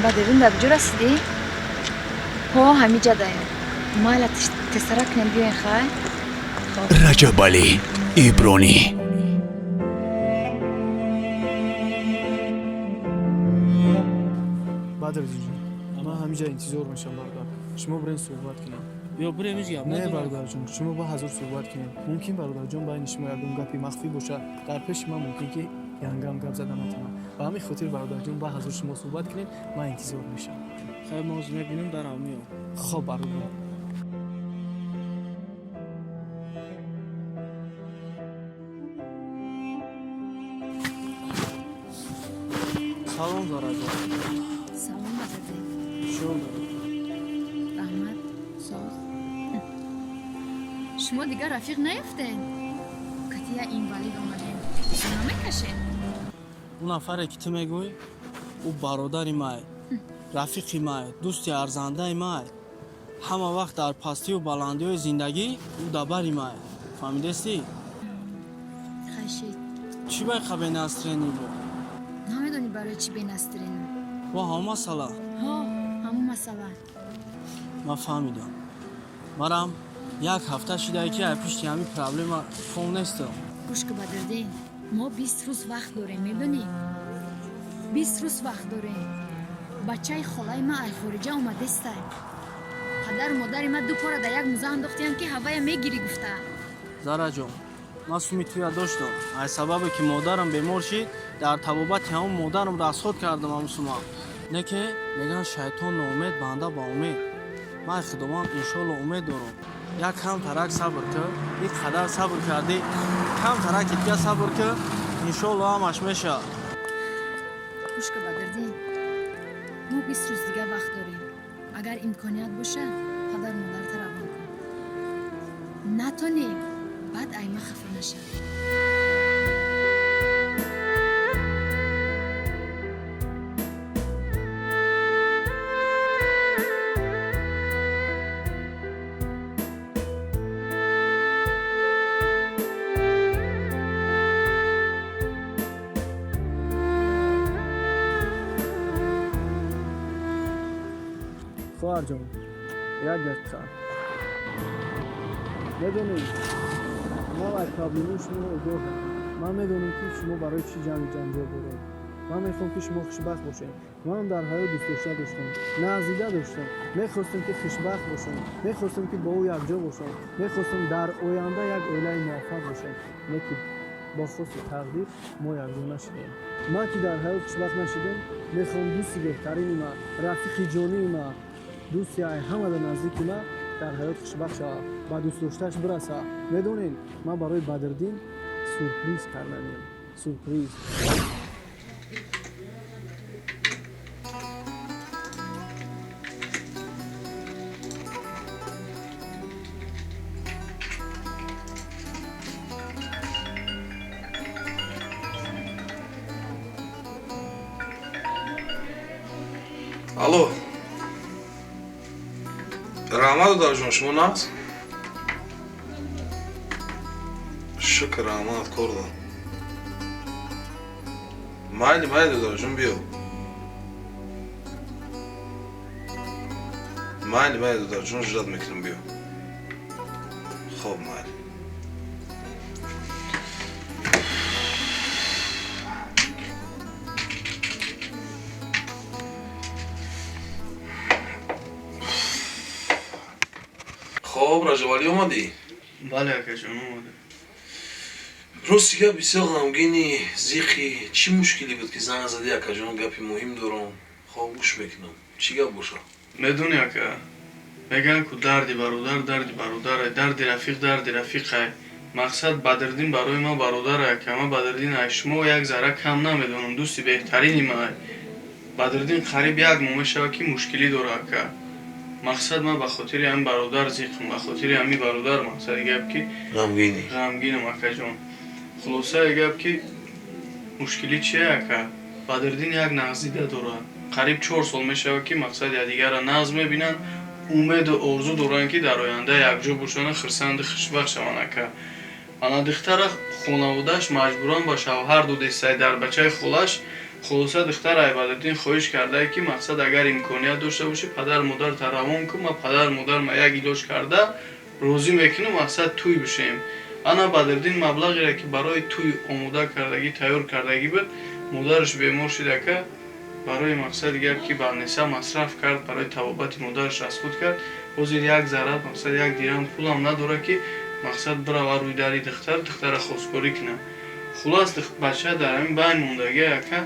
Badırın da bir curası değil. Ho hamica dayan. Mala tesarak ne diyorsun khay? Recep Ali İbrani. Badr جون ما همینجا انتظار میشم برادر شما برین صحبت کنیم یا بریم یا نه برادر جون شما با حضور صحبت کنیم ممکن برادر جون بین شما یکم گپی مخفی باشه در پیش ما ممکن که یانگام گپ زدن نتونم به همین خاطر برادر جون با حضور شما صحبت کنیم من انتظار میشم خیلی موضوع میبینیم در میام خب برادر سلام زارا جان Salam Badır'dayım. شو داری Rahmat, sağ ol. شما دیگر رفیق نیفتین؟ کتیا اینوالید آمدین. سنامه کشین. اون نفره که تو میگوی او برادری مای رفیقی مای دوستی ارزنده مای همه وقت در پستی و بلندی و زندگی او دبری مای فهمیدستی؟ خشید. چی باید خبه نسترینی بود؟ نمیدونی برای چی بینسترین؟ و همه مسئله ها، همون مسئله. من فهمیدم مرم یک هفته شده که پیش همین پرابلم فون نیستم گوش که بدردین. ما 20 روز وقت داریم میدونی؟ 20 روز وقت داریم. بچه خالای ما ای خارجه اومده است. پدر و مادر ما دو پاره در یک موزه انداختیم که هوای میگیری گفته. زارا جان من سومیتویا داشتم از سببی که مادرم بیمار شد در طبابت همون مادرم رسخود کردم همسوما نه که میگن شیطان ناامید بنده با امید من خداوند انشالله امید دارم یک کم ترک صبر کرد یک قدر صبر کردی کم ترک دیگه صبر کرد انشالله همش میشه گوش که بدردین. ما 20 روز دیگه وقت داریم. اگر امکانیت باشه پدر مادر تا روان کن. نتونیم بعد ایما خفه نشه. خواهر جان یک دقیقه میدونید ما از پرابلم شما آگاه من میدونم که شما برای چی جنجال دارید من میخوام که شما خوشبخت باشید من در حیات دوست داشته داشتم نه عزیزه داشتم میخواستم که خوشبخت باشم میخواستم که با او یکجا باشم میخواستم در آینده یک عائله موفق باشم لیکن با خواست تقدیر ما یکجا نشدیم من که در حیات خوشبخت نشدم میخوام دوستی بهترین ما رفیق جانی ما دوستی همه در نزدیک ما در حیات خوشبخت شود و دوست داشتهش برسه میدونین من برای بدردین سورپریز کردم سورپریز Алло. Рамаду даржон шумо наст? Шукр Рамад корда. Майли даржон биё. Майли даржон ждат мекунам биё. Хоб майли. خب رجب علی اومدی؟ بله اکشون اومده روسیگه بسیار غمگینی زیخی چی مشکلی بود که زنگ زدی اکا جان گپی مهم دارم خب گوش میکنم چی گپ باشه میدونی اکا میگن که دردی برادر دردی رفیق مقصد بدردین برای ما برادر که ما بدردین از شما یک ذره کم نمیدونم دوستی بهترینی ما بدردین قریب یک ماه شد که مشکلی داره اکا مقصد ما به خاطر هم برادر زیقم به خاطر همی برادر مقصد گپ که غمگینم اکا جان خلاصه گپ که مشکلی چیه اکا بدردین یک نغزیده داره قریب 4 سال میشه که مقصد دیگر را نظم میبینن امید و آرزو دارن که در آینده یکجا باشن خرسند خوشبخت شوند که انا دختر خانواده‌اش مجبورن با شوهر دو دسته در بچه خالش خلاصه دختر ایبادالدین خواهش کرده که مقصد اگر امکانیت داشته باشه پدر مادر تراوان کنم و پدر مادر ما یک ایلاج کرده روزی میکنم مقصد توی بشیم. انا بدردین مبلغی را که برای توی آماده کردگی تیار کردگی بود مادرش بیمار شده که برای مقصد دیگر که برنسه مصرف کرد برای طبابت مادرش از خود کرد حاضر یک ضرب مقصد یک دیرم پول هم نداره که مقصد برای و روی داری دختر خواستگاری کنه. خلاص بچه در همین بین موندگی که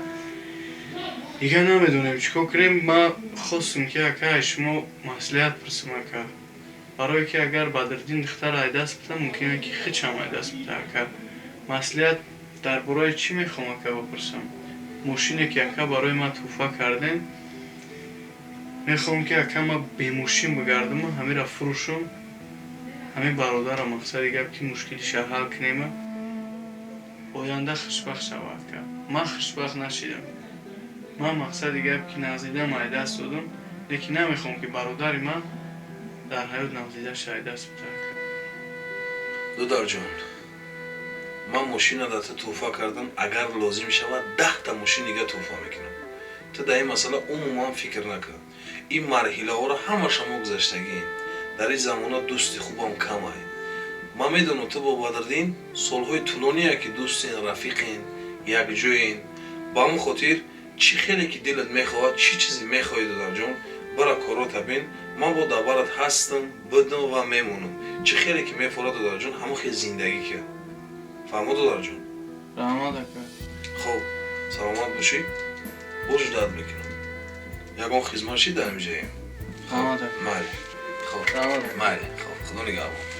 دیگه نمیدونیم چیکار کنیم. ما خواستم که اکا شما مسئولیت پرسیم اکا برای که اگر بدردین دختر ای دست بده ممکنه که خیچ هم ای دست بده اکا مسئولیت در برای چی میخوام اکا بپرسم. ماشینی که اکا برای ما توفه کردن میخوام که اکا ما به ماشین بگردم همین را فروشم همین برادرم مقصدی گفت که مشکلش حل کنیم آینده خوشبخت شود که من خوشبخت نشیدم. من مقصدی گفت که نزدیده ما دست دادم لیکن نمیخوام که برادر من در حیات نزدیده شاید دست بده. دودار جان من ماشین را توفه کردم اگر لازم شود 10 تا ماشین دیگه توفه میکنم. تو در این مسئله عموما فکر نکن. این مرحله ها را همه شما گذشتگی در این زمانه دوستی خوبم کم است. من میدونم تو با بدردین سالهای طولانیه که دوستین رفیقین یک جوین با همون خاطر چی خیلی که دلت میخواد چی چیزی میخوای دودار جان برای کارات بین من با دبرت هستم بدم و میمونم چی خیلی که میفورد دودار جان همون خیلی زندگی که فهمو دودار جان رحمت اکا خب سلامت باشی برش داد میکنم یکان خدمتشی در میجاییم رحمت اکا مالی خب رحمت اکا مالی خب خدا نگهدار.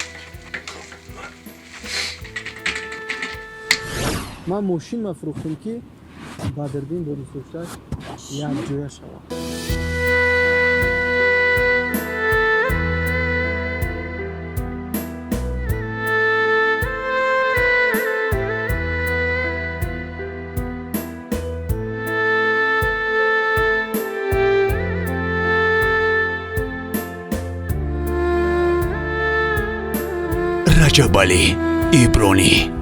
من ماشین مفروختم که بدردین با دوستش یک جویا شود. رجب علی ایبرانی